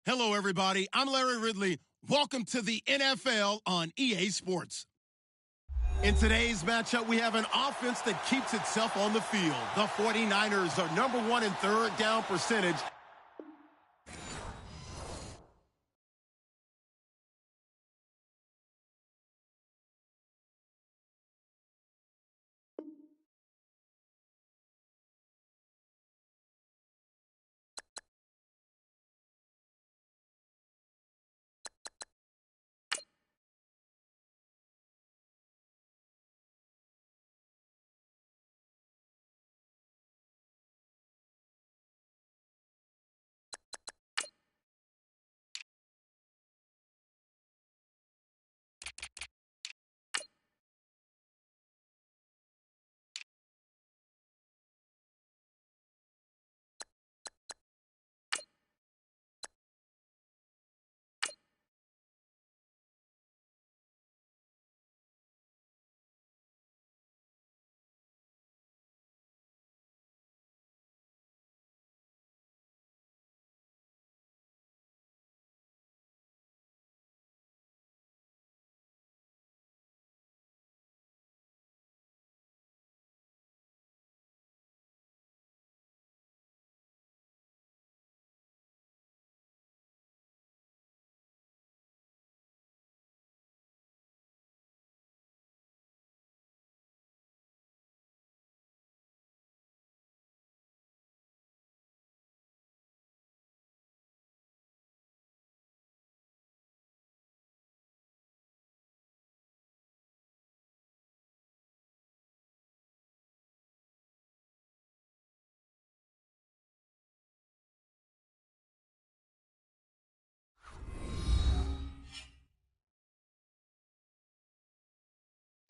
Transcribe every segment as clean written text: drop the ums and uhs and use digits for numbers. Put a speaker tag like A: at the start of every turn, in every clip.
A: Hello, everybody. I'm Larry Ridley. Welcome to the NFL on EA Sports. In today's matchup, we have an offense that keeps itself on the field. The 49ers are number one in third down percentage.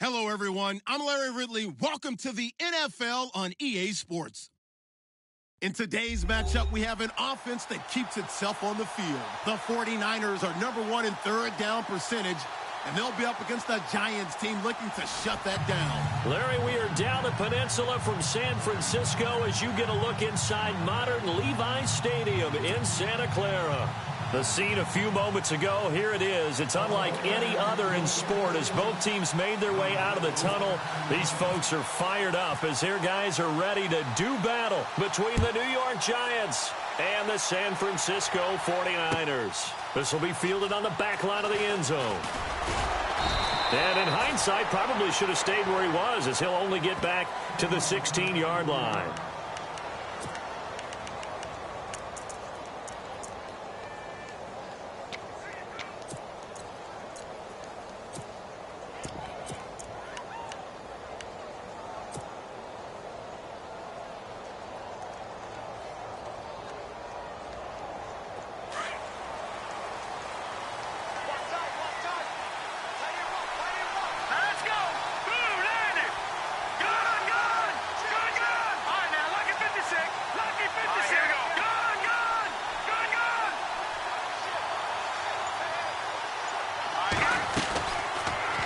A: Hello, everyone. I'm Larry Ridley. Welcome to the NFL on EA Sports. In today's matchup, we have an offense that keeps itself on the field. The 49ers are number one in third down percentage, and they'll be up against the Giants team looking to shut that down.
B: Larry, we are down the peninsula from San Francisco as you get a look inside modern Levi's Stadium in Santa Clara. The scene a few moments ago, here it is. It's unlike any other in sport as both teams made their way out of the tunnel. These folks are fired up as their guys are ready to do battle between the New York Giants and the San Francisco 49ers. This will be fielded on the back line of the end zone. And in hindsight, probably should have stayed where he was as he'll only get back to the 16-yard line.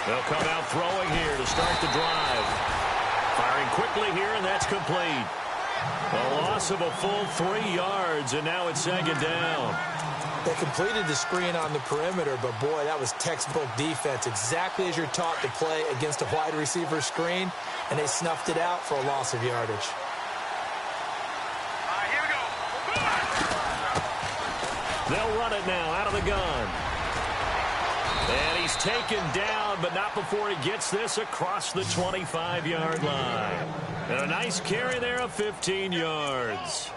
B: They'll come out throwing here to start the drive. Firing quickly here, and that's complete. A loss of a full 3 yards, and now it's second down.
C: They completed the screen on the perimeter, but, boy, that was textbook defense, exactly as you're taught to play against a wide receiver screen, and they snuffed it out for a loss of yardage.
D: Here we go.
B: They'll run it now out of the gun. And he's taken down, but not before he gets this across the 25-yard line. And a nice carry there of 15 yards.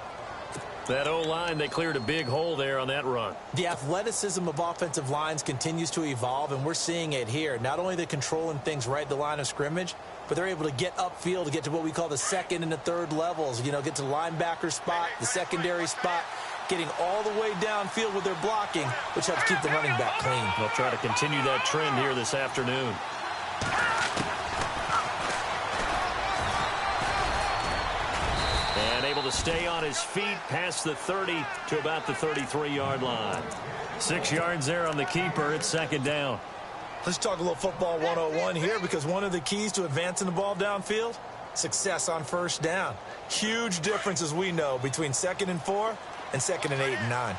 B: That O-line, they cleared a big hole there on that run.
C: The athleticism of offensive lines continues to evolve, and we're seeing it here. Not only they're controlling things right at the line of scrimmage, but they're able to get upfield to get to what we call the second and the third levels. You know, get to the linebacker spot, the secondary spot, getting all the way downfield with their blocking, which helps keep the running back clean.
B: They'll try to continue that trend here this afternoon. And able to stay on his feet past the 30 to about the 33-yard line. 6 yards there on the keeper. It's second down.
C: Let's talk a little football 101 here, because one of the keys to advancing the ball downfield, success on first down. Huge difference, as we know, between 2nd and 4 and 2nd and 8 and 9.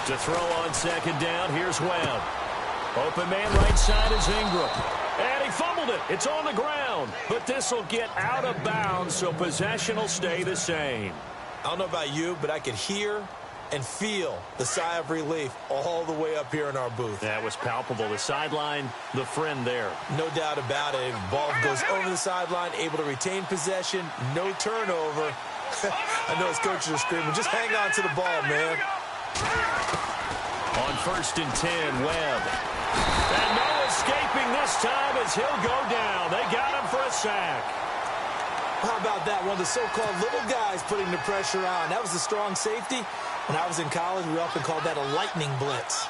B: To throw on second down, here's Webb. Open man right side is Ingram. And he fumbled it. It's on the ground. But this will get out of bounds, so possession will stay the same.
C: I don't know about you, but I could hear and feel the sigh of relief all the way up here in our booth.
B: That was palpable. The sideline, the friend there.
C: No doubt about it. Ball goes over the sideline, able to retain possession, no turnover. I know his coaches are screaming, just hang on to the ball, man.
B: On 1st and 10, Webb. And no escaping this time as he'll go down. They got him for a sack.
C: How about that? One of the so-called little guys putting the pressure on. That was a strong safety. When I was in college, we often called that a lightning blitz.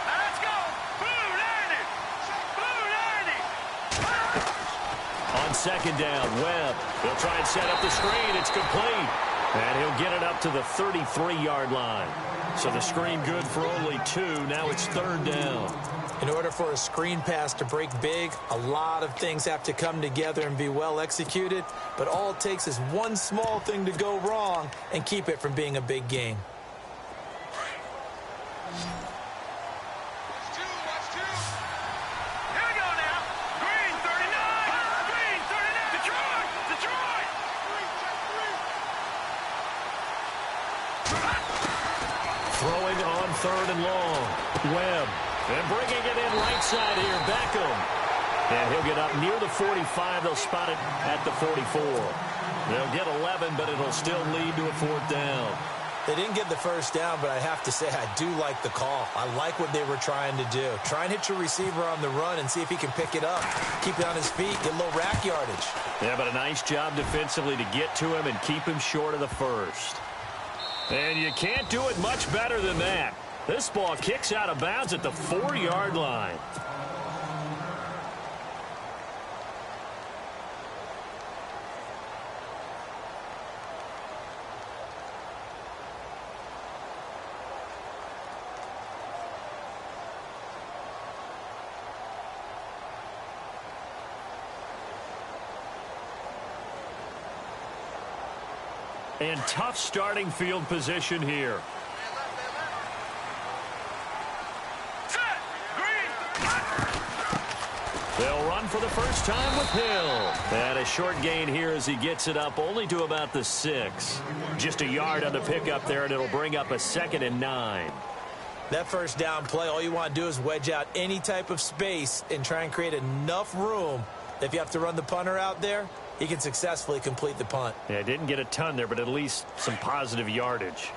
D: Let's go! Blue 90! Blue 90!
B: On second down, Webb. He'll try and set up the screen. It's complete. And he'll get it up to the 33-yard line. So the screen good for only 2. Now it's 3rd down.
C: In order for a screen pass to break big, a lot of things have to come together and be well executed. But all it takes is one small thing to go wrong and keep it from being a big game.
D: Here we go now. Green 39! Green 39! Detroit! Detroit!
B: Throwing on 3rd and long. Webb. And bringing it in right side here, Beckham. And he'll get up near the 45. They'll spot it at the 44. They'll get 11, but it'll still lead to a 4th down.
C: They didn't get the first down, but I have to say I do like the call. I like what they were trying to do. Try and hit your receiver on the run and see if he can pick it up. Keep it on his feet, get a little rack yardage.
B: Yeah, but a nice job defensively to get to him and keep him short of the first. And you can't do it much better than that. This ball kicks out of bounds at the 4-yard line. And tough starting field position here. They'll run for the first time with Hill. And a short gain here as he gets it up only to about the 6. Just a yard on the pickup there, and it'll bring up a 2nd and 9.
C: That first down play, all you want to do is wedge out any type of space and try and create enough room that if you have to run the punter out there, he can successfully complete the punt.
B: Yeah, didn't get a ton there, but at least some positive yardage.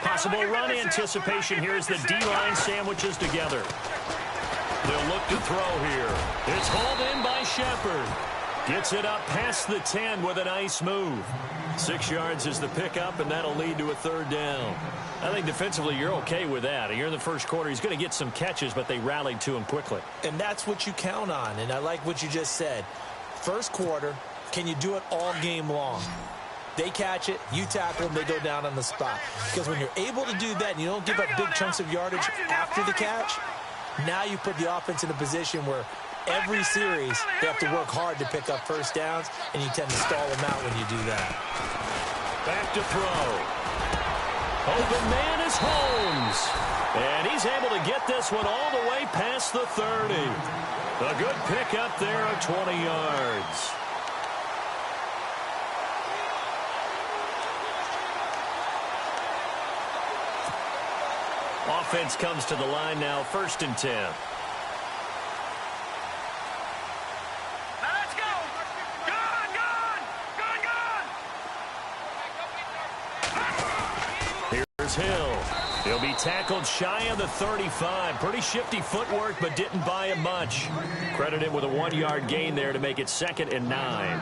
B: Possible run anticipation here as the D-line sandwiches together. They'll look to throw here. It's hauled in by Shepard. Gets it up past the 10 with a nice move. 6 yards is the pickup, and that'll lead to a 3rd down. I think defensively you're okay with that. You're in the first quarter. He's going to get some catches, but they rallied to him quickly.
C: And that's what you count on, and I like what you just said. First quarter, can you do it all game long? They catch it, you tackle them, they go down on the spot. Because when you're able to do that and you don't give up big chunks of yardage after the catch, now you put the offense in a position where every series they have to work hard to pick up first downs, and you tend to stall them out when you do that.
B: Back to throw. Open man is Holmes. And he's able to get this one all the way past the 30. A good pickup there of 20 yards. Offense comes to the line now, 1st and 10.
D: Now let's go! Gone!
B: Here's Hill. He'll be tackled shy of the 35. Pretty shifty footwork, but didn't buy him much. Credit him with a 1-yard gain there to make it 2nd and 9.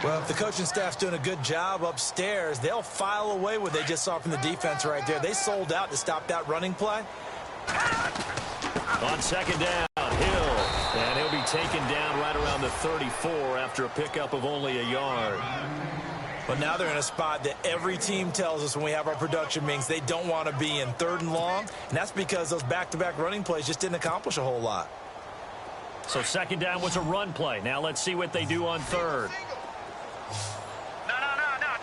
C: Well, if the coaching staff's doing a good job upstairs, they'll file away what they just saw from the defense right there. They sold out to stop that running play.
B: On 2nd down, Hill. And he'll be taken down right around the 34 after a pickup of only a yard.
C: But now they're in a spot that every team tells us when we have our production meetings they don't want to be in, 3rd and long. And that's because those back-to-back running plays just didn't accomplish a whole lot.
B: So 2nd down was a run play. Now let's see what they do on 3rd.
D: No.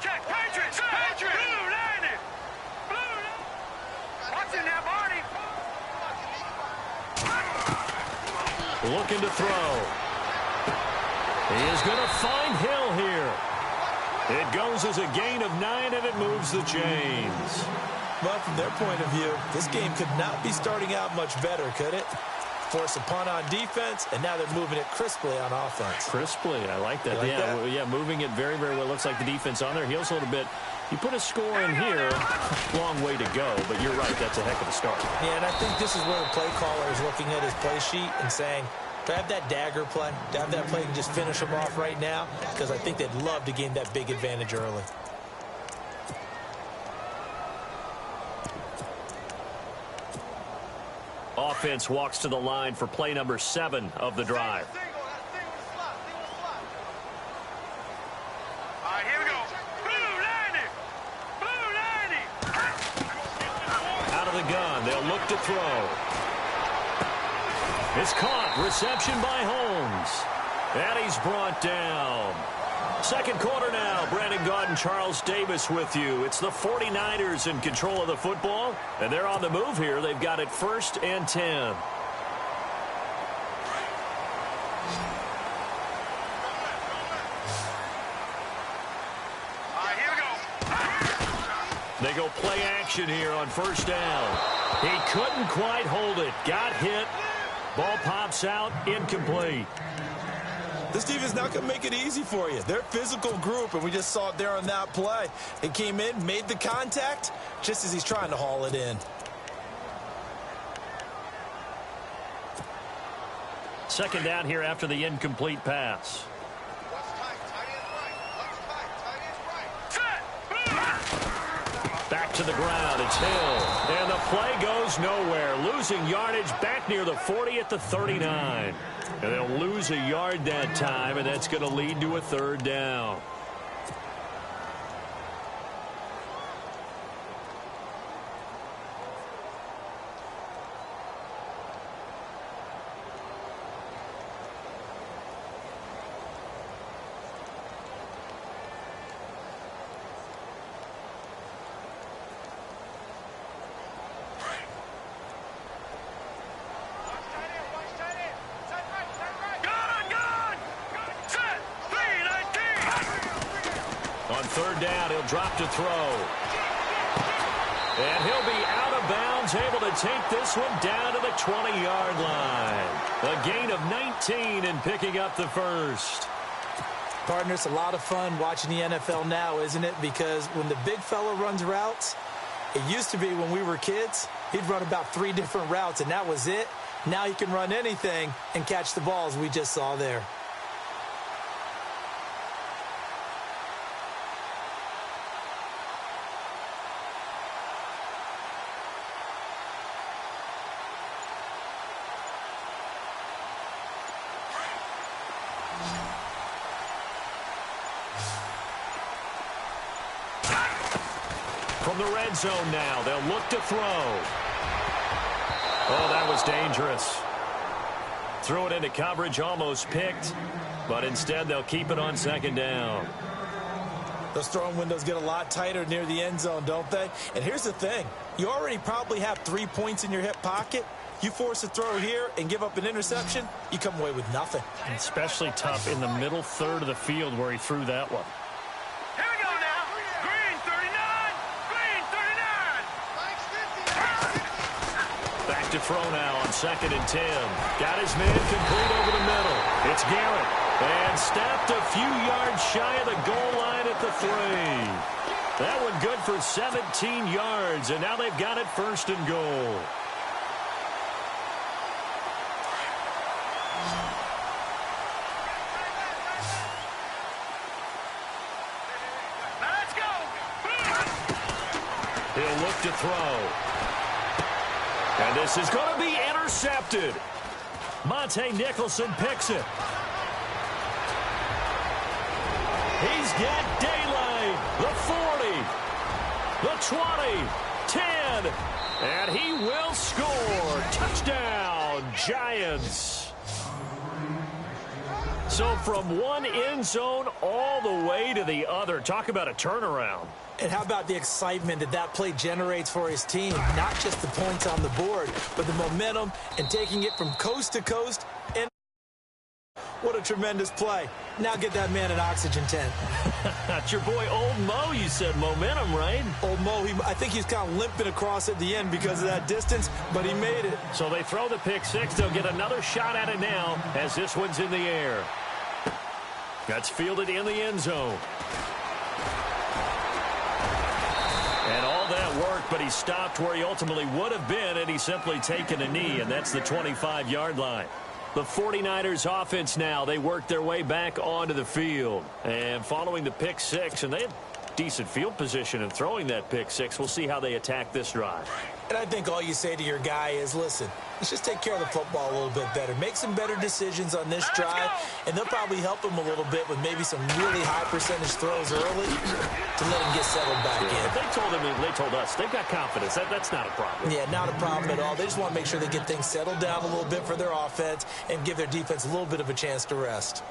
D: Check. Patriots. Blue line. Watch it now, Barney.
B: Looking to throw. He is going to find Hill here. It goes as a gain of 9, and it moves the chains.
C: Well, from their point of view, this game could not be starting out much better, could it? Force a punt on defense, and now they're moving it crisply on offense.
B: Crisply, I like that.
C: That?
B: Moving it very, very well. Looks like the defense on their heels a little bit. You put a score in here, long way to go, but you're right, that's a heck of a start.
C: Yeah, and I think this is where the play caller is looking at his play sheet and saying, to have that dagger play, to have that play and just finish them off right now, because I think they'd love to gain that big advantage early.
B: Offense walks to the line for play number 7 of the drive.
D: All right, here we go. Blue line.
B: Out of the gun, they'll look to throw. It's caught. Reception by Holmes. And he's brought down. 2nd quarter now. Brandon Gaudin and Charles Davis with you. It's the 49ers in control of the football. And they're on the move here. They've got it 1st and 10.
D: All right, here we go.
B: They go play action here on 1st down. He couldn't quite hold it. Got hit. Ball pops out, incomplete.
C: This team is not going to make it easy for you. They're a physical group, and we just saw it there on that play. He came in, made the contact, just as he's trying to haul it in.
B: 2nd down here after the incomplete pass. Back to the ground, it's Hill. And the play goes nowhere. Losing yardage back near the 40 at the 39. And they'll lose a yard that time, and that's going to lead to a 3rd down. On 3rd down, he'll drop to throw. And he'll be out of bounds, able to take this one down to the 20-yard line. A gain of 19 and picking up the 1st.
C: Partner, it's a lot of fun watching the NFL now, isn't it? Because when the big fella runs routes, it used to be when we were kids, he'd run about 3 different routes, and that was it. Now he can run anything and catch the balls we just saw there.
B: From the red zone now, they'll look to throw. Oh, that was dangerous. Threw it into coverage, almost picked, but instead they'll keep it on 2nd down.
C: Those throwing windows get a lot tighter near the end zone, don't they? And here's the thing. You already probably have 3 points in your hip pocket. You force a throw here and give up an interception, you come away with nothing.
B: Especially tough in the middle 3rd of the field where he threw that one.
D: Here we go now. Green 39.
B: Back to throw now on 2nd and 10. Got his man complete over the middle. It's Garrett. And stopped a few yards shy of the goal line at the 3. That one good for 17 yards. And now they've got it 1st and goal.
D: Let's go.
B: He'll look to throw. And this is going to be intercepted. Monte Nicholson picks it. He's got daylight. 40, the 20, 10, and he will score. Touchdown, Giants. So from one end zone all the way to the other. Talk about a turnaround.
C: And how about the excitement that that play generates for his team? Not just the points on the board, but the momentum and taking it from coast to coast. And what a tremendous play. Now get that man an oxygen tent.
B: That's your boy Old Mo. You said momentum, right?
C: Old Mo, I think he's kind of limping across at the end because of that distance, but he made it.
B: So they throw the pick six. They'll get another shot at it now as this one's in the air. That's fielded in the end zone. And all that work, but he stopped where he ultimately would have been, and he's simply taken a knee, and that's the 25-yard line. The 49ers offense now, they work their way back onto the field. And following the pick six, and they had decent field position in throwing that pick six. We'll see how they attack this drive.
C: And I think all you say to your guy is, listen, let's just take care of the football a little bit better. Make some better decisions on this drive, and they'll probably help him a little bit with maybe some really high percentage throws early to let him get settled back in.
B: They told us they've got confidence. That's not a problem.
C: Yeah, not a problem at all. They just want to make sure they get things settled down a little bit for their offense and give their defense a little bit of a chance to rest.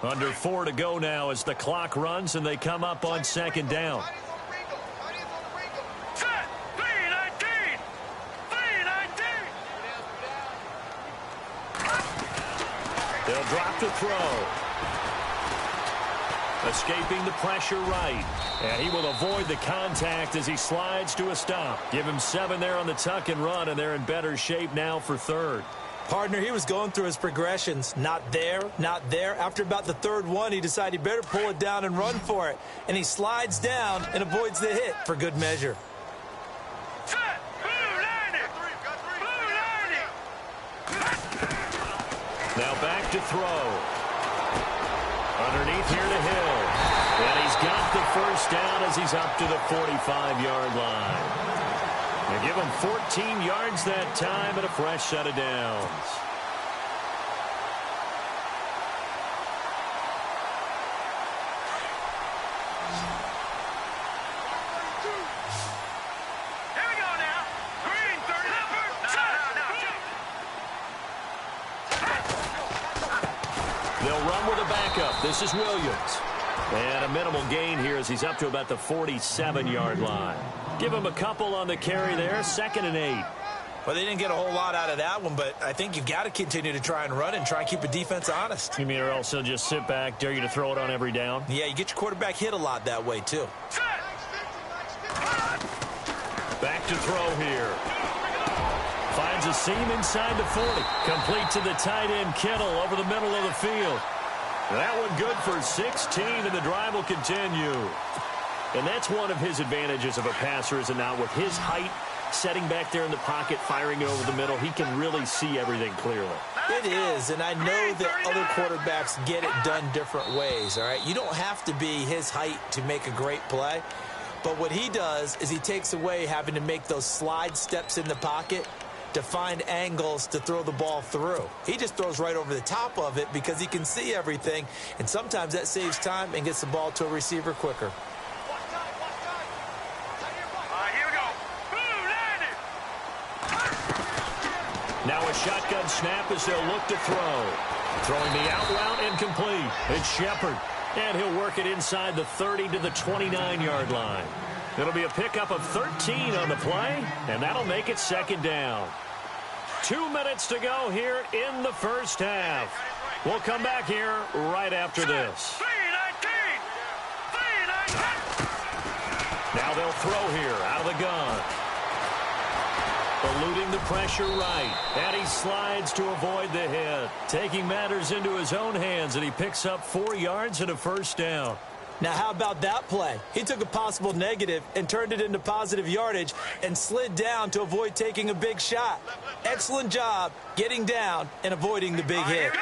B: Under 4 to go now as the clock runs and they come up on second down.
D: Set. 3-19. 3-19.
B: They'll drop to throw. Escaping the pressure right. And he will avoid the contact as he slides to a stop. Give him 7 there on the tuck and run, and they're in better shape now for third.
C: Partner, he was going through his progressions. Not there, not there. After about the third one, he decided he better pull it down and run for it. And he slides down and avoids the hit for good measure.
D: Set. Blue lining. Blue lining.
B: Now back to throw. Underneath here to Hill. And he's got the first down as he's up to the 45-yard line. They give him 14 yards that time and a fresh set of downs.
D: Here we go now. Green 30.
B: They'll run with a backup. This is Williams. And a minimal gain here as he's up to about the 47-yard line. Give him a couple on the carry there, 2nd and 8.
C: Well, they didn't get a whole lot out of that one, but I think you've got to continue to try and run and try and keep the defense honest.
B: You mean or else he'll just sit back, dare you to throw it on every down?
C: Yeah, you get your quarterback hit a lot that way, too.
B: Back to throw here. Finds a seam inside the 40. Complete to the tight end, Kittle, over the middle of the field. That one good for 16, and the drive will continue. And that's one of his advantages of a passer, is it not? With his height, setting back there in the pocket, firing it over the middle, he can really see everything clearly.
C: It is, and I know that other quarterbacks get it done different ways, all right? You don't have to be his height to make a great play. But what he does is he takes away having to make those slide steps in the pocket to find angles to throw the ball through. He just throws right over the top of it because he can see everything, and sometimes that saves time and gets the ball to a receiver quicker.
D: Here we go. Blue lining.
B: Now a shotgun snap as they'll look to throw. Throwing the out route incomplete. It's Shepard. And he'll work it inside the 30 to the 29-yard line. It'll be a pickup of 13 on the play, and that'll make it 2nd down. 2 minutes to go here in the first half. We'll come back here right after this.
D: 3-19. 3-19.
B: Now they'll throw here out of the gun. Eluding the pressure right. And he slides to avoid the hit. Taking matters into his own hands, and he picks up 4 yards and a first down.
C: Now, how about that play? He took a possible negative and turned it into positive yardage and slid down to avoid taking a big shot. Excellent job getting down and avoiding the big hit.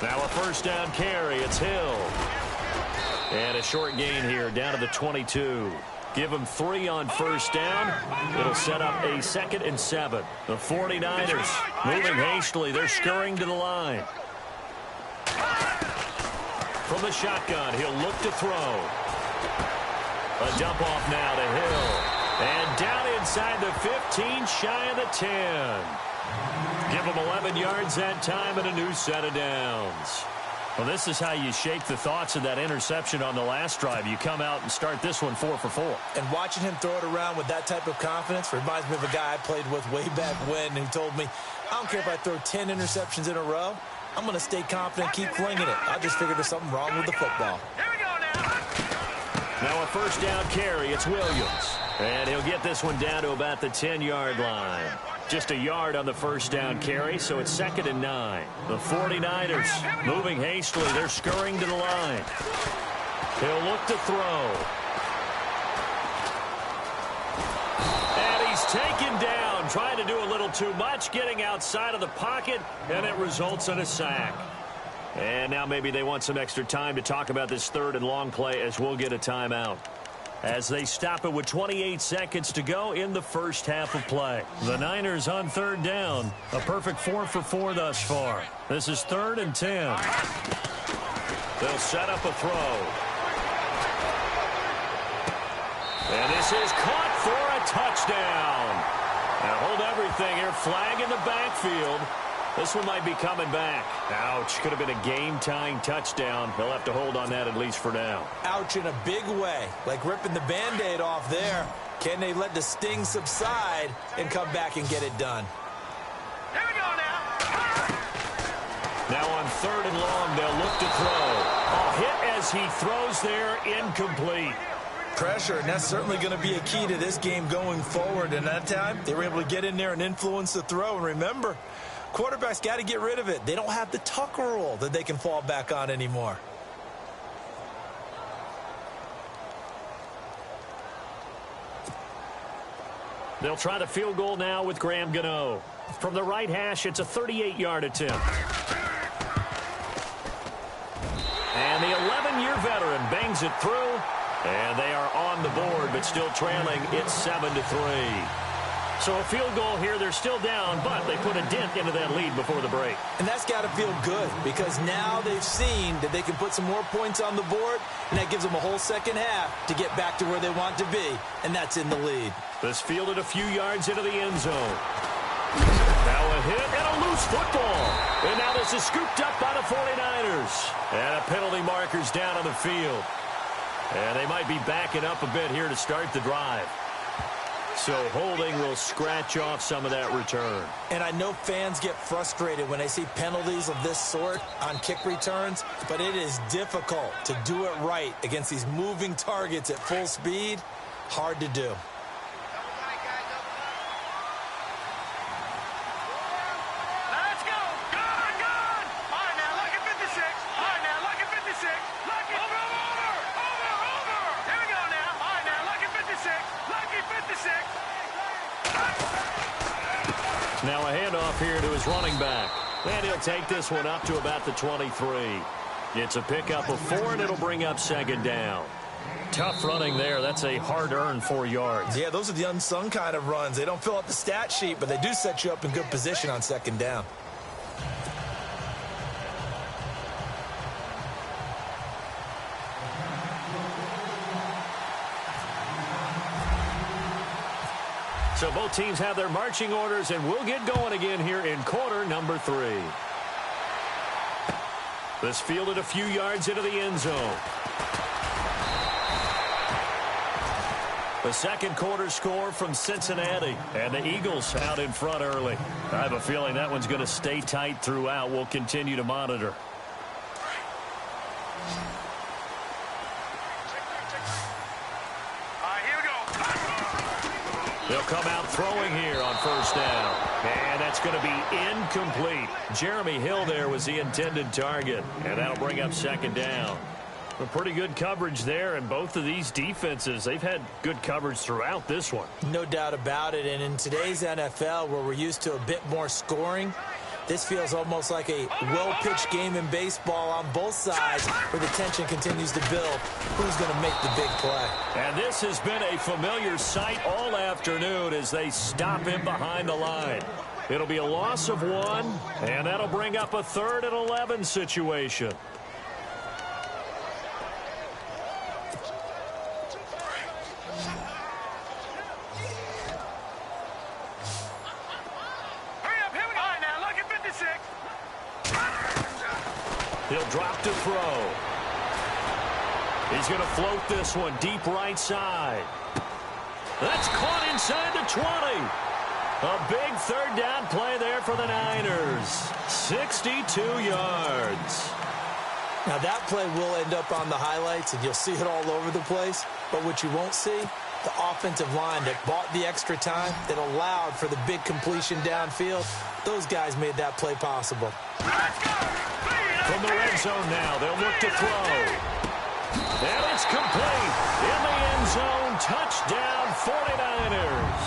B: Now a first down carry. It's Hill. And a short gain here down to the 22. Give him 3 on first down. It'll set up a 2nd and 7. The 49ers moving hastily. They're scurrying to the line. From the shotgun, he'll look to throw. A dump off now to Hill. And down inside the 15, shy of the 10. Give him 11 yards that time and a new set of downs. Well, this is how you shake the thoughts of that interception on the last drive. You come out and start this one 4 for 4.
C: And watching him throw it around with that type of confidence reminds me of a guy I played with way back when who told me, I don't care if I throw 10 interceptions in a row. I'm going to stay confident, keep flinging it. I just figured there's something wrong with the football.
D: Here we go now.
B: Now a first down carry. It's Williams. And he'll get this one down to about the 10-yard line. Just a yard on the first down carry, so it's 2nd and 9. The 49ers moving hastily. They're scurrying to the line. He'll look to throw. And he's taken down, trying to do a little too much, getting outside of the pocket, and it results in a sack. And now maybe they want some extra time to talk about this 3rd and long play as we'll get a timeout. As they stop it with 28 seconds to go in the first half of play. The Niners on 3rd down. A perfect 4 for 4 thus far. This is 3rd and 10. They'll set up a throw. And this is caught for a touchdown. Now hold everything here. Flag in the backfield. This one might be coming back. Ouch. Could have been a game-tying touchdown. They'll have to hold on that at least for now.
C: Ouch in a big way. Like ripping the Band-Aid off there. Can they let the sting subside and come back and get it done?
D: Here we go now.
B: Now on 3rd and long, they'll look to throw. A hit as he throws there, incomplete.
C: Pressure, and that's certainly going to be a key to this game going forward. And that time, they were able to get in there and influence the throw. And remember, quarterbacks got to get rid of it. They don't have the Tucker rule that they can fall back on anymore.
B: They'll try the field goal now with Graham Gano. From the right hash, it's a 38-yard attempt. And the 11-year veteran bangs it through. And they are on the board, but still trailing. It's 7-3. So a field goal here, they're still down, but they put a dent into that lead before the break.
C: And that's got to feel good because now they've seen that they can put some more points on the board, and that gives them a whole second half to get back to where they want to be, and that's in the lead.
B: This fielded a few yards into the end zone. Now a hit and a loose football. And now this is scooped up by the 49ers. And a penalty marker's down on the field. And they might be backing up a bit here to start the drive. So holding will scratch off some of that return.
C: And I know fans get frustrated when they see penalties of this sort on kick returns, but it is difficult to do it right against these moving targets at full speed. Hard to do.
D: Let's go. Good, good. All right, now, look at 56. All right, now, look at 56. Look at over. Here we go now. All right, now, look at 56. Lucky 56.
B: Now a handoff here to his running back. And he'll take this one up to about the 23. It's a pickup of 4, and it'll bring up 2nd down. Tough running there. That's a hard-earned 4 yards.
C: Yeah, those are the unsung kind of runs. They don't fill out the stat sheet, but they do set you up in good position on 2nd down.
B: So both teams have their marching orders, and we'll get going again here in quarter number 3. This fielded a few yards into the end zone. The second quarter score from Cincinnati, and the Eagles out in front early. I have a feeling that one's going to stay tight throughout. We'll continue to monitor. They'll come out throwing here on first down. And that's going to be incomplete. Jeremy Hill there was the intended target. And that'll bring up 2nd down. A pretty good coverage there, and both of these defenses, they've had good coverage throughout this one.
C: No doubt about it. And in today's NFL, where we're used to a bit more scoring, This feels almost like a well-pitched game in baseball on both sides where the tension continues to build. Who's going to make the big play?
B: And this has been a familiar sight all afternoon as they stop him behind the line. It'll be a loss of 1, and that'll bring up a 3rd and 11 situation. He'll drop to throw. He's going to float this one deep right side. That's caught inside the 20. A big 3rd down play there for the Niners. 62 yards.
C: Now that play will end up on the highlights, and you'll see it all over the place. But what you won't see, the offensive line that bought the extra time, that allowed for the big completion downfield, those guys made that play possible.
B: From the red zone now, they'll look to throw. And it's complete. In the end zone, touchdown 49ers.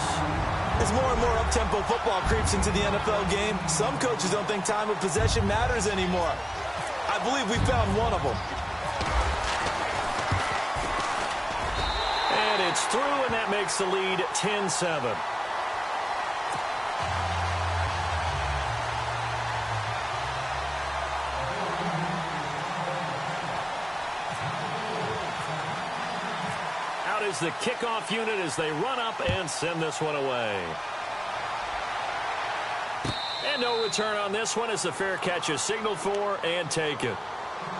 C: As more and more up-tempo football creeps into the NFL game, some coaches don't think time of possession matters anymore. I believe we found one of them.
B: And it's through, and that makes the lead 10-7. Is the kickoff unit as they run up and send this one away. And no return on this one as the fair catch is signaled for and taken.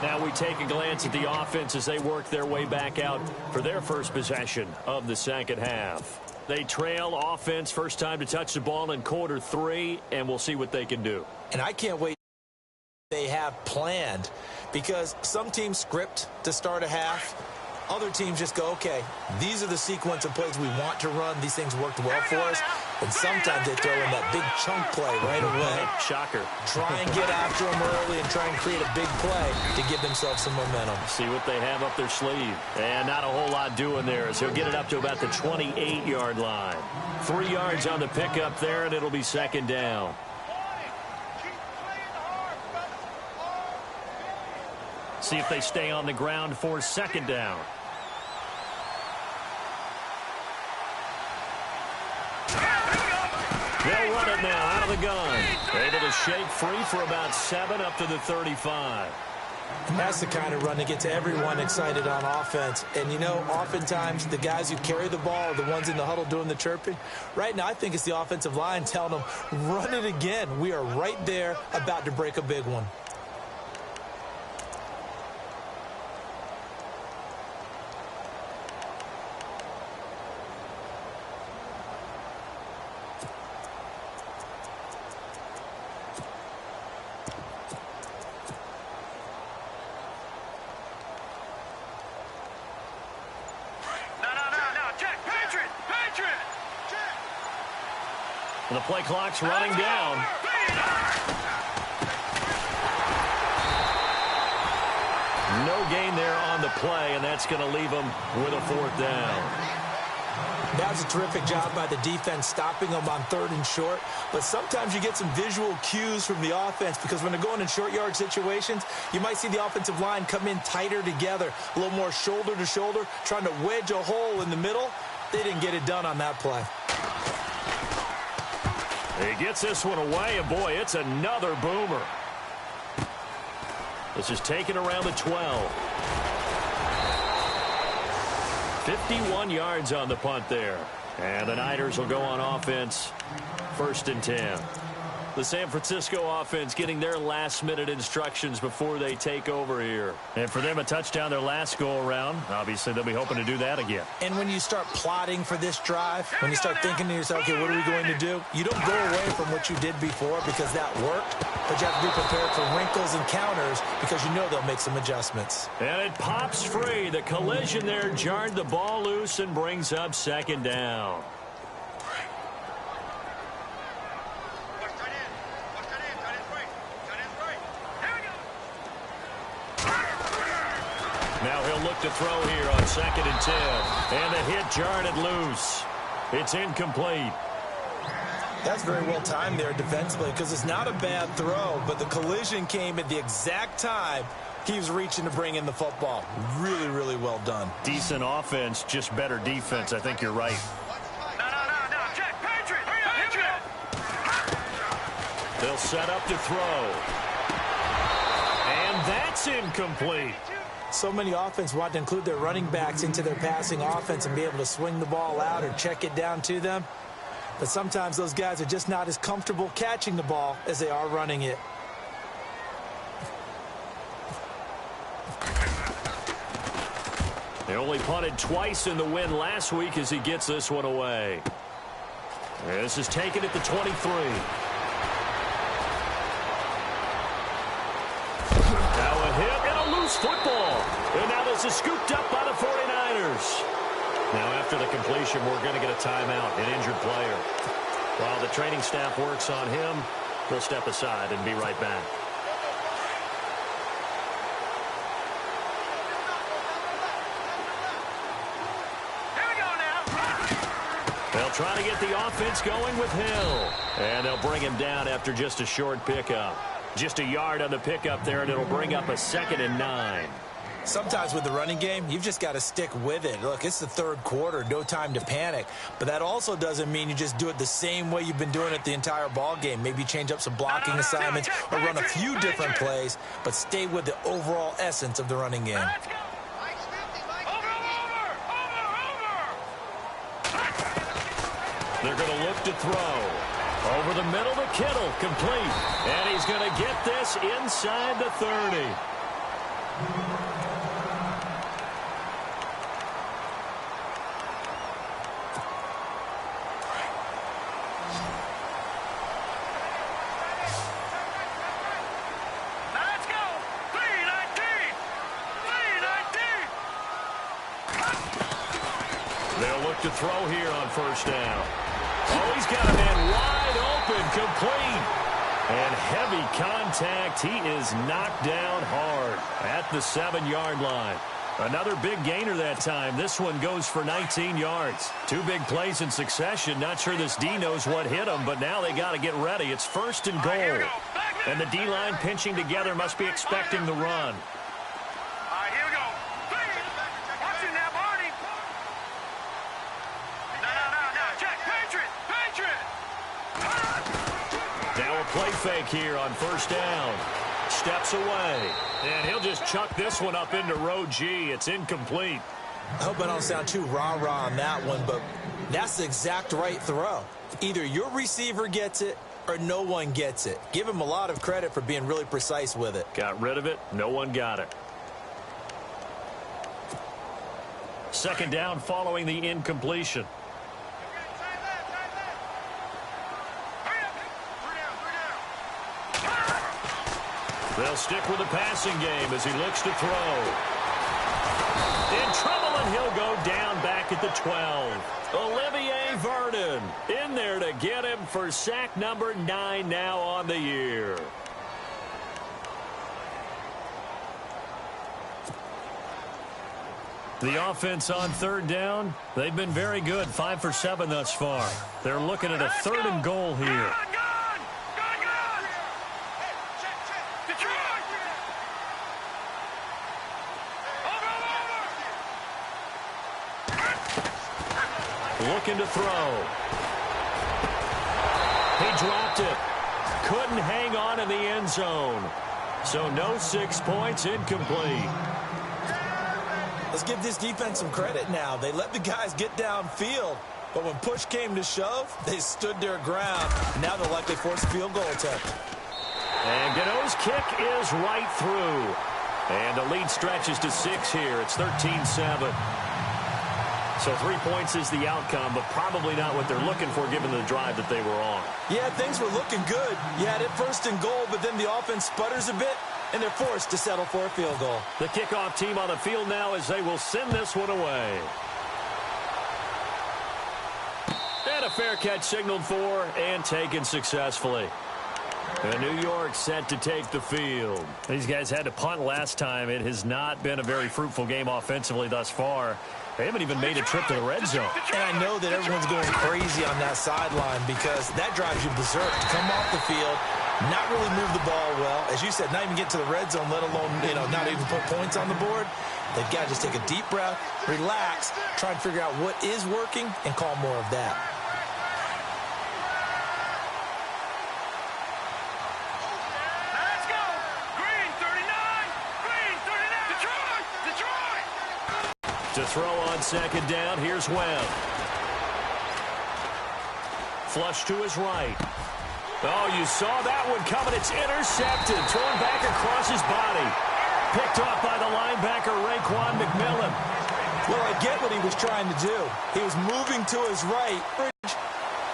B: Now we take a glance at the offense as they work their way back out for their first possession of the second half. They trail offense, first time to touch the ball in quarter 3, and we'll see what they can do.
C: And I can't wait they have planned, because some teams script to start a half. Other teams just go, okay, these are the sequence of plays we want to run. These things worked well for us. And sometimes they throw in that big chunk play right away.
B: Shocker.
C: Try and get after them early and try and create a big play to give themselves some momentum.
B: See what they have up their sleeve. And not a whole lot doing there as he'll get it up to about the 28-yard line. 3 yards on the pickup there, and it'll be second down. See if they stay on the ground for second down. They'll run it now out of the gun. Able to shake free for about 7 up to the 35.
C: And that's the kind of run that gets everyone excited on offense. And, you know, oftentimes the guys who carry the ball are the ones in the huddle doing the chirping. Right now, I think it's the offensive line telling them, run it again. We are right there about to break a big one.
B: And the play clock's running down. No gain there on the play, and that's going to leave them with a 4th down.
C: That was a terrific job by the defense stopping them on 3rd and short. But sometimes you get some visual cues from the offense, because when they're going in short yard situations, you might see the offensive line come in tighter together, a little more shoulder to shoulder, trying to wedge a hole in the middle. They didn't get it done on that play.
B: He gets this one away, and boy, it's another boomer. This is taken around the 12. 51 yards on the punt there. And the Niners will go on offense, 1st and 10. The San Francisco offense getting their last-minute instructions before they take over here. And for them, a touchdown their last go-around. Obviously, they'll be hoping to do that again.
C: And when you start plotting for this drive, when you start thinking to yourself, okay, what are we going to do? You don't go away from what you did before because that worked, but you have to be prepared for wrinkles and counters because you know they'll make some adjustments.
B: And it pops free. The collision there jarred the ball loose and brings up second down. Now he'll look to throw here on 2nd and 10. And the hit jarred it loose. It's incomplete.
C: That's very well timed there defensively because it's not a bad throw, but the collision came at the exact time he was reaching to bring in the football. Really, really well done.
B: Decent offense, just better defense. I think you're right.
D: No. Check. Patriot. Patriot.
B: They'll set up to throw. And that's incomplete.
C: So many offense want to include their running backs into their passing offense and be able to swing the ball out or check it down to them. But sometimes those guys are just not as comfortable catching the ball as they are running it.
B: They only punted twice in the win last week as he gets this one away. This is taken at the 23. Now a hit and a loose football. And now this is scooped up by the 49ers. Now after the completion, we're going to get a timeout, an injured player. While the training staff works on him, we'll step aside and be right back. They'll try to get the offense going with Hill. And they'll bring him down after just a short pickup. Just a yard on the pickup there, and it'll bring up a 2nd and 9.
C: Sometimes with the running game, you've just got to stick with it. Look, it's the third quarter, no time to panic. But that also doesn't mean you just do it the same way you've been doing it the entire ball game. Maybe change up some blocking assignments or run a few different plays, but stay with the overall essence of the running game.
B: They're going to look to throw. Over the middle to Kittle, complete. And he's going to get this inside the 30.
D: Let's go. 3-19.
B: They'll look to throw here on first down. Oh, he's got a man wide open, complete. And heavy contact. He is knocked down hard at the 7-yard line. Another big gainer that time. This one goes for 19 yards. 2 big plays in succession. Not sure this D knows what hit them, but now they got to get ready. It's 1st and goal. And the D-line pinching together must be expecting the run. Now a play fake here on first down. Steps away. And he'll just chuck this one up into row G. It's incomplete.
C: I hope I don't sound too rah-rah on that one, but that's the exact right throw. Either your receiver gets it or no one gets it. Give him a lot of credit for being really precise with it.
B: Got rid of it. No one got it. 2nd down following the incompletion. They'll stick with the passing game as he looks to throw. In trouble, and he'll go down back at the 12. Olivier Vernon in there to get him for sack number 9 now on the year. The offense on 3rd down, they've been very good, 5 for 7 thus far. They're looking at a 3rd and goal here. Looking to throw. He dropped it. Couldn't hang on in the end zone. So no 6 points, incomplete.
C: Let's give this defense some credit now. They let the guys get downfield, but when push came to shove, they stood their ground. Now they'll likely force a field goal attempt.
B: And Gano's kick is right through. And the lead stretches to 6 here. It's 13-7. So 3 points is the outcome, but probably not what they're looking for given the drive that they were on.
C: Yeah, things were looking good. You had it 1st and goal, but then the offense sputters a bit, and they're forced to settle for a field goal.
B: The kickoff team on the field now as they will send this one away. And a fair catch signaled for and taken successfully. And New York set to take the field. These guys had to punt last time. It has not been a very fruitful game offensively thus far. They haven't even made a trip to the red zone.
C: And I know that everyone's going crazy on that sideline because that drives you berserk. To come off the field, not really move the ball well. As you said, not even get to the red zone, let alone, not even put points on the board. They've got to just take a deep breath, relax, try and figure out what is working, and call more of that.
D: Let's go. Green 39. Green 39. Detroit. Detroit.
B: To throw on second down, here's Webb. Flush to his right. Oh, you saw that one coming. It's intercepted. Thrown back across his body. Picked off by the linebacker, Raekwon McMillan.
C: Well, I get what he was trying to do. He was moving to his right,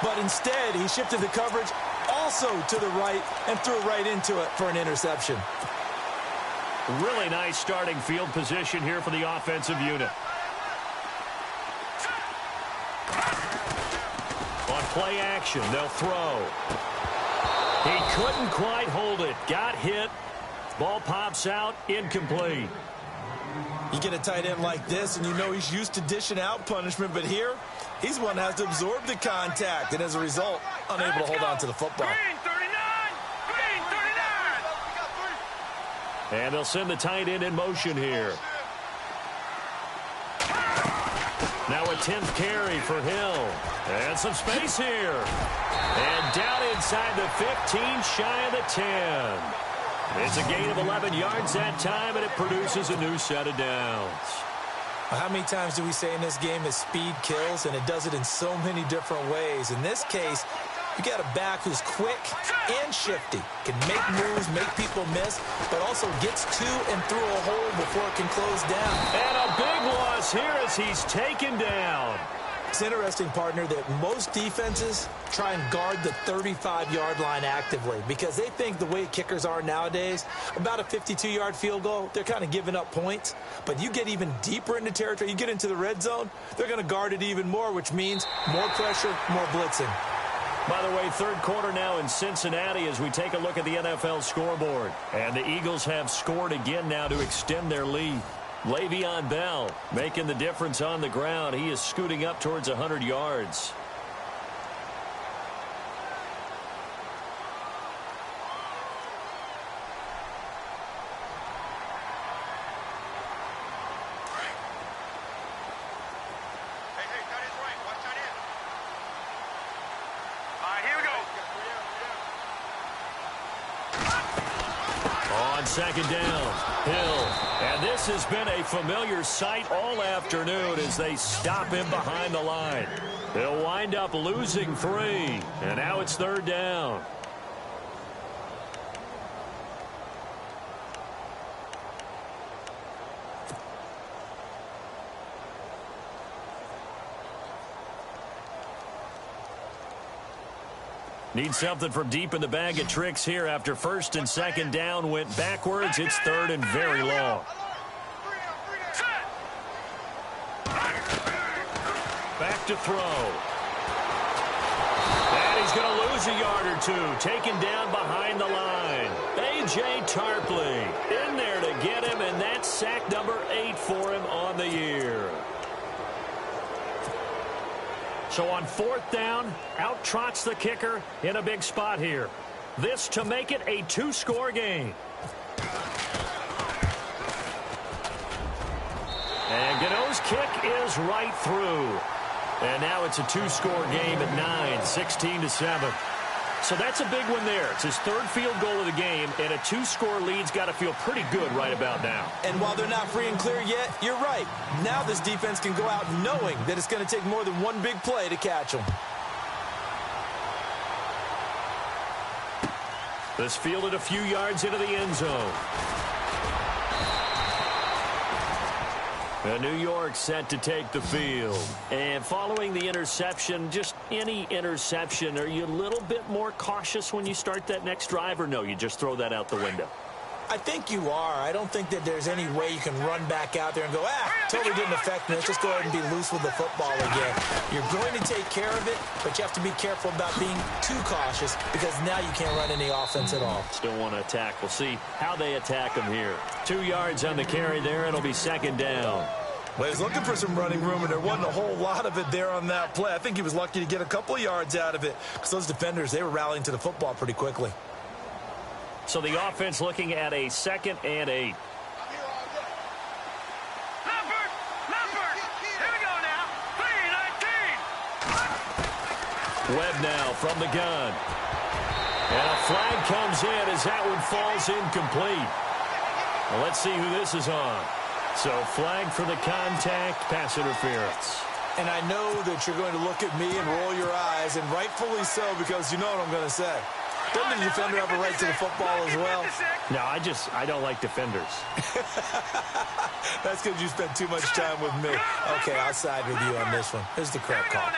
C: but instead he shifted the coverage also to the right and threw right into it for an interception.
B: Really nice starting field position here for the offensive unit. On play action, they'll throw. He couldn't quite hold it. Got hit. Ball pops out, incomplete.
C: You get a tight end like this, and you know he's used to dishing out punishment, but here, he's one that has to absorb the contact, and as a result, unable to hold on to the football.
D: Green 39. Green 39.
B: And they'll send the tight end in motion here. Now a 10th carry for Hill. And some space here. And down inside the 15, shy of the 10. It's a gain of 11 yards that time, and it produces a new set of downs.
C: How many times do we say in this game that speed kills, and it does it in so many different ways? In this case, you got a back who's quick and shifty, can make moves, make people miss, but also gets to and through a hole before it can close down.
B: And a big loss here as he's taken down.
C: It's interesting, partner, that most defenses try and guard the 35-yard line actively because they think the way kickers are nowadays, about a 52-yard field goal, they're kind of giving up points. But you get even deeper into territory, you get into the red zone, they're going to guard it even more, which means more pressure, more blitzing.
B: By the way, third quarter now in Cincinnati as we take a look at the NFL scoreboard. And the Eagles have scored again now to extend their lead. Le'Veon Bell making the difference on the ground. He is scooting up towards 100 yards.
D: Hey, tight end's right. Watch tight end. All right, here we go.
B: On second down, Hill. And this has been a familiar sight all afternoon as they stop him behind the line. They'll wind up losing 3. And now it's third down. Need something from deep in the bag of tricks here after first and second down went backwards. It's third and very long. Back to throw. And he's going to lose a yard or two. Taken down behind the line. A.J. Tarpley in there to get him, and that's sack number 8 for him on the year. So on fourth down, out trots the kicker in a big spot here. This to make it a 2-score game. And Gano's kick is right through. And now it's a 2-score game at 9, 16-7. So that's a big one there. It's his third field goal of the game, and a 2-score lead's got to feel pretty good right about now.
C: And while they're not free and clear yet, you're right. Now this defense can go out knowing that it's going to take more than one big play to catch them.
B: This fielded a few yards into the end zone. And New York set to take the field. And following the interception, just any interception, are you a little bit more cautious when you start that next drive, or no, you just throw that out the window?
C: I think you are. I don't think that there's any way you can run back out there and go, totally didn't affect me. Let's just go ahead and be loose with the football again. You're going to take care of it, but you have to be careful about being too cautious because now you can't run any offense at all.
B: Still want to attack. We'll see how they attack him here. 2 yards on the carry there. It'll be second down.
E: Well, he's looking for some running room, and there wasn't a whole lot of it there on that play. I think he was lucky to get a couple of yards out of it because those defenders, they were rallying to the football pretty quickly.
B: So the offense looking at a 2nd and 8.
D: Here we go now. 3-19.
B: Webb now from the gun. And a flag comes in as that one falls incomplete. Well, let's see who this is on. So flag for the contact, pass interference.
C: And I know that you're going to look at me and roll your eyes, and rightfully so, because you know what I'm going to say. Doesn't the defender have a right to the football as well?
B: No, I don't like defenders.
C: That's because you spent too much time with me. Okay, I'll side with you on this one. Here's the correct call.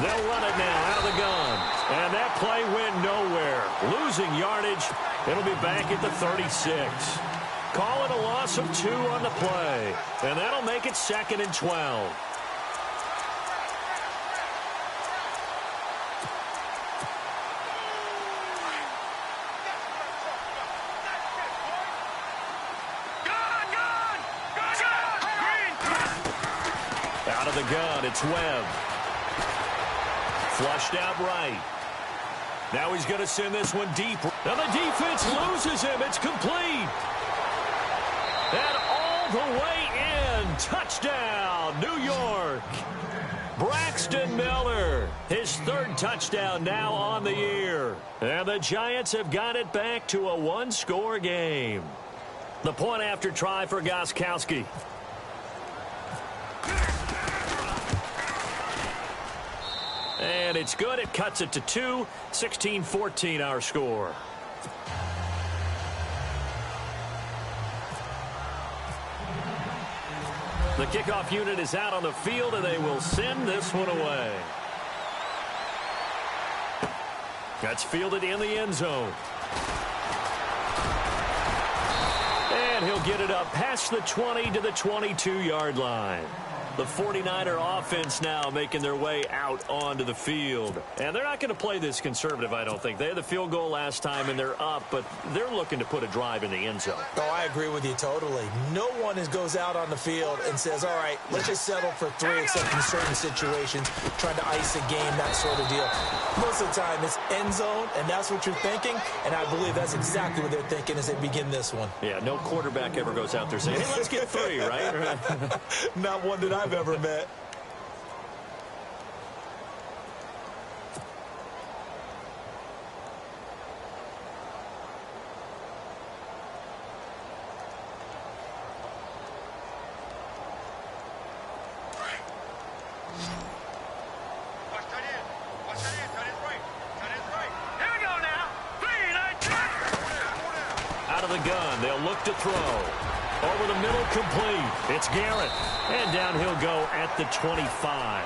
B: They'll run it now out of the gun. And that play went nowhere. Losing yardage. It'll be back at the 36. Call it a loss of 2 on the play. And that'll make it 2nd and 12. Out of the gun, it's Webb. Flushed out right. Now he's going to send this one deep. Now the defense loses him. It's complete. And all the way in. Touchdown, New York. Braxton Miller, his 3rd touchdown now on the year. And the Giants have got it back to a 1-score game. The point after try for Gostkowski. And it's good. It cuts it to 2. 16-14 our score. The kickoff unit is out on the field, and they will send this one away. That's fielded in the end zone. And he'll get it up past the 20 to the 22-yard line. The 49er offense now making their way out onto the field. And they're not going to play this conservative, I don't think. They had the field goal last time, and they're up, but they're looking to put a drive in the end zone.
C: Oh, I agree with you totally. No one goes out on the field and says, all right, let's just settle for 3 except in certain situations, trying to ice a game, that sort of deal. Most of the time, it's end zone, and that's what you're thinking, and I believe that's exactly what they're thinking as they begin this one.
B: Yeah, no quarterback ever goes out there saying, hey, let's get 3, right?
C: Not one that I've ever met.
B: The gun. They'll look to throw. Over the middle, complete. It's Garrett. And down he'll go at the 25.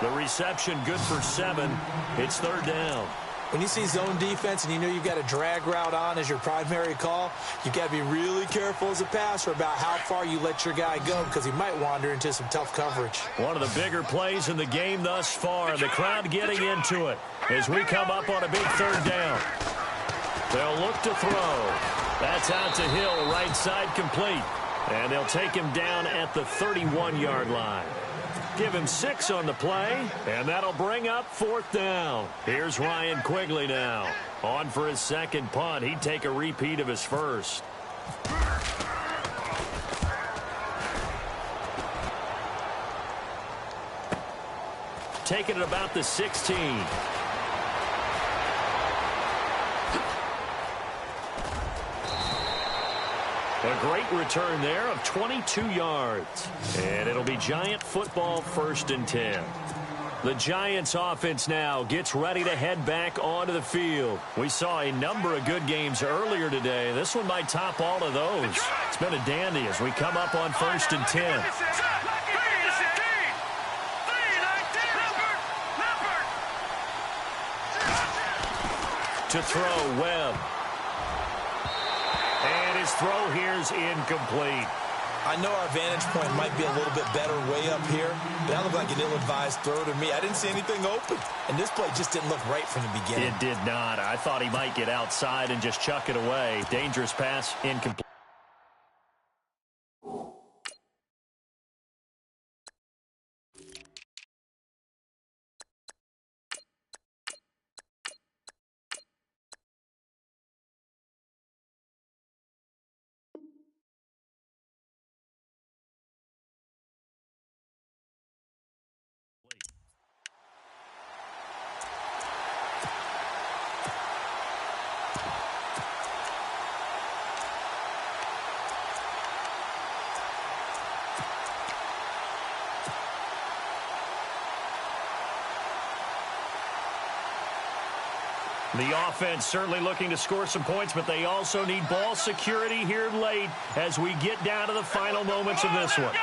B: The reception good for 7. It's 3rd down.
C: When you see zone defense and you know you've got a drag route on as your primary call, you've got to be really careful as a passer about how far you let your guy go because he might wander into some tough coverage.
B: One of the bigger plays in the game thus far. The crowd getting into it as we come up on a big 3rd down. They'll look to throw. That's out to Hill, right side complete. And they'll take him down at the 31-yard line. Give him 6 on the play, and that'll bring up 4th down. Here's Ryan Quigley now. On for his 2nd punt. He'd take a repeat of his first. Taking it about the 16. A great return there of 22 yards. And it'll be Giant football 1st and 10. The Giants offense now gets ready to head back onto the field. We saw a number of good games earlier today. This one might top all of those. It's been a dandy as we come up on 1st and 10. To throw, Webb. His throw here's incomplete.
C: I know our vantage point might be a little bit better way up here, but that looked like an ill-advised throw to me. I didn't see anything open, and this play just didn't look right from the beginning.
B: It did not. I thought he might get outside and just chuck it away. Dangerous pass, incomplete. The offense certainly looking to score some points, but they also need ball security here late as we get down to the final moments of this one.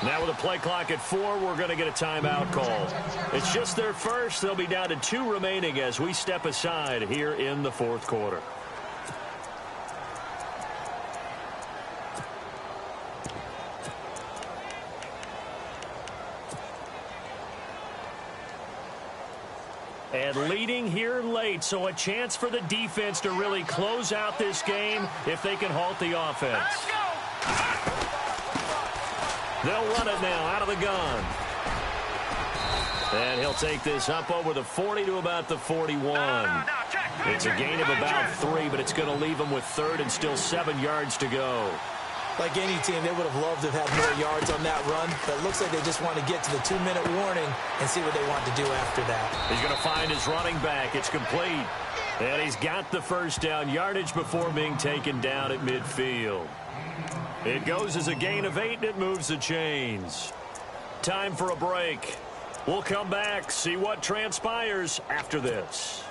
B: Now with a play clock at 4, we're going to get a timeout call. It's just their first. They'll be down to 2 remaining as we step aside here in the fourth quarter. And leading here late, so a chance for the defense to really close out this game if they can halt the offense. They'll run it now out of the gun. And he'll take this up over the 40 to about the 41. It's a gain of about 3, but it's going to leave them with 3rd and still 7 yards to go.
C: Like any team, they would have loved to have had more yards on that run, but it looks like they just want to get to the 2-minute warning and see what they want to do after that.
B: He's going to find his running back. It's complete. And he's got the first down yardage before being taken down at midfield. It goes as a gain of 8, and it moves the chains. Time for a break. We'll come back, see what transpires after this.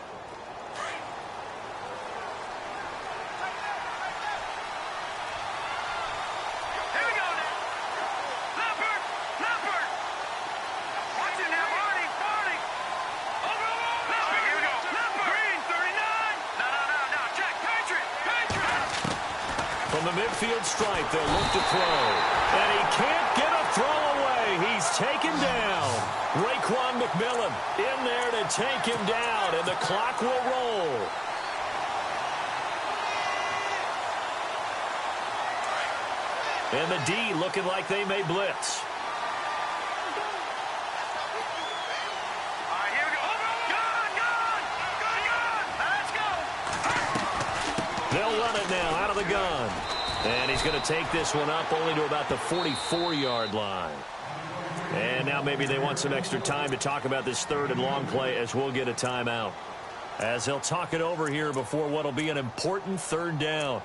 B: From the midfield stripe, they'll look to throw. And he can't get a throw away. He's taken down. Raekwon McMillan in there to take him down, and the clock will roll. And the D looking like they may blitz. They'll run it now out of the gun. And he's going to take this one up only to about the 44-yard line. And now maybe they want some extra time to talk about this 3rd and long play as we'll get a timeout. As he'll talk it over here before what will be an important 3rd down.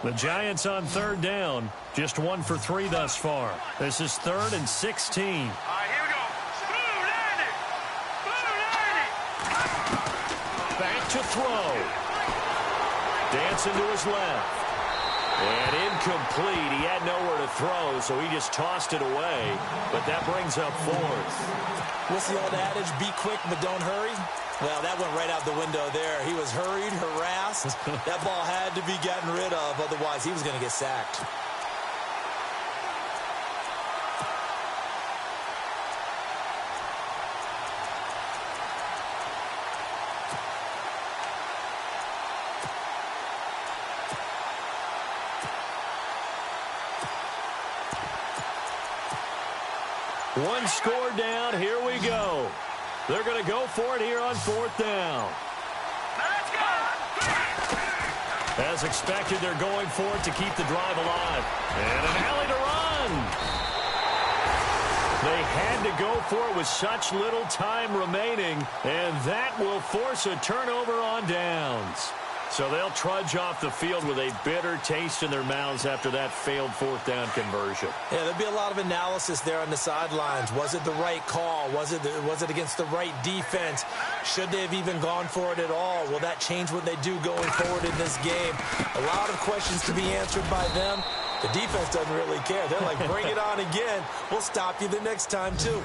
B: The Giants on 3rd down. Just 1 for 3 thus far. This is 3rd and 16.
D: All right, here we go.
B: Back to throw. Dancing to his left. And incomplete. He had nowhere to throw, so he just tossed it away. But that brings up 4th.
C: What's the old adage? Be quick, but don't hurry. Well, that went right out the window there. He was hurried, harassed. That ball had to be gotten rid of, otherwise he was going to get sacked.
B: One score down. Here we go. They're going to go for it here on 4th down.
D: Let's go!
B: As expected, they're going for it to keep the drive alive. And an alley to run. They had to go for it with such little time remaining, and that will force a turnover on downs. So they'll trudge off the field with a bitter taste in their mouths after that failed fourth down conversion.
C: Yeah, there'll be a lot of analysis there on the sidelines. Was it the right call? Was it against the right defense? Should they have even gone for it at all? Will that change what they do going forward in this game? A lot of questions to be answered by them. The defense doesn't really care. They're like, bring it on again. We'll stop you the next time, too.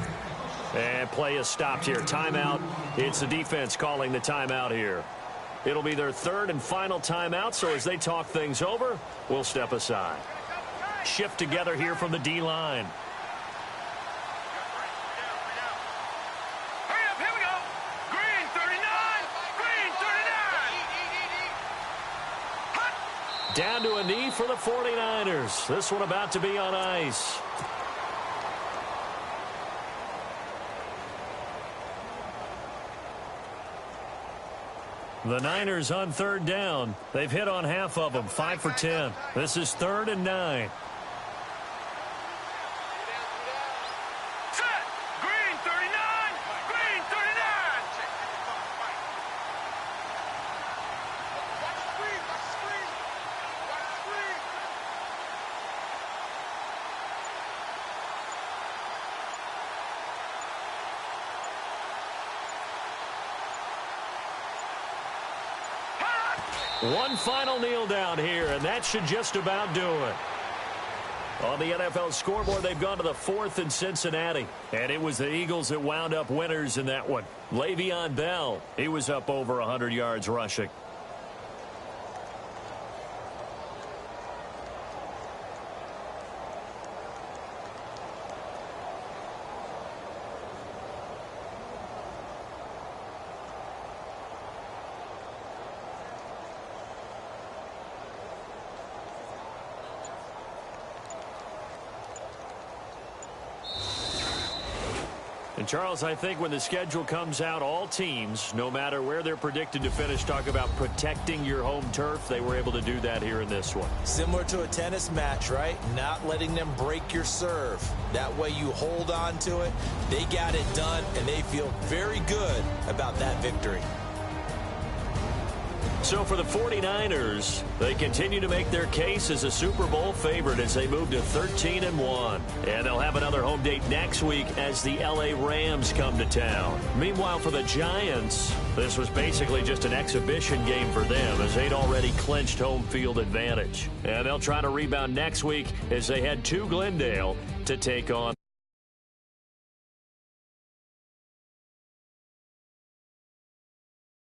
B: And play is stopped here. Timeout. It's the defense calling the timeout here. It'll be their third and final timeout, so as they talk things over, we'll step aside. Shift together here from the D-line.
D: Hurry up, here we go. Green 39. Green 39. Hut.
B: Down to a knee for the 49ers. This one about to be on ice. The Niners on third down. They've hit on half of them, 5 for 10. This is 3rd and 9.
D: Set. Green 39. Green 39. Watch the screen. Watch the screen. Watch the screen.
B: One final kneel down here, and that should just about do it. On the NFL scoreboard, they've gone to the 4th in Cincinnati, and it was the Eagles that wound up winners in that one. Le'Veon Bell, he was up over 100 yards rushing. And Charles, I think when the schedule comes out, all teams, no matter where they're predicted to finish, talk about protecting your home turf. They were able to do that here in this one.
C: Similar to a tennis match, right? Not letting them break your serve. That way you hold on to it. They got it done, and they feel very good about that victory.
B: So for the 49ers, they continue to make their case as a Super Bowl favorite as they move to 13-1. And they'll have another home date next week as the LA Rams come to town. Meanwhile, for the Giants, this was basically just an exhibition game for them as they'd already clinched home field advantage. And they'll try to rebound next week as they head to Glendale to take on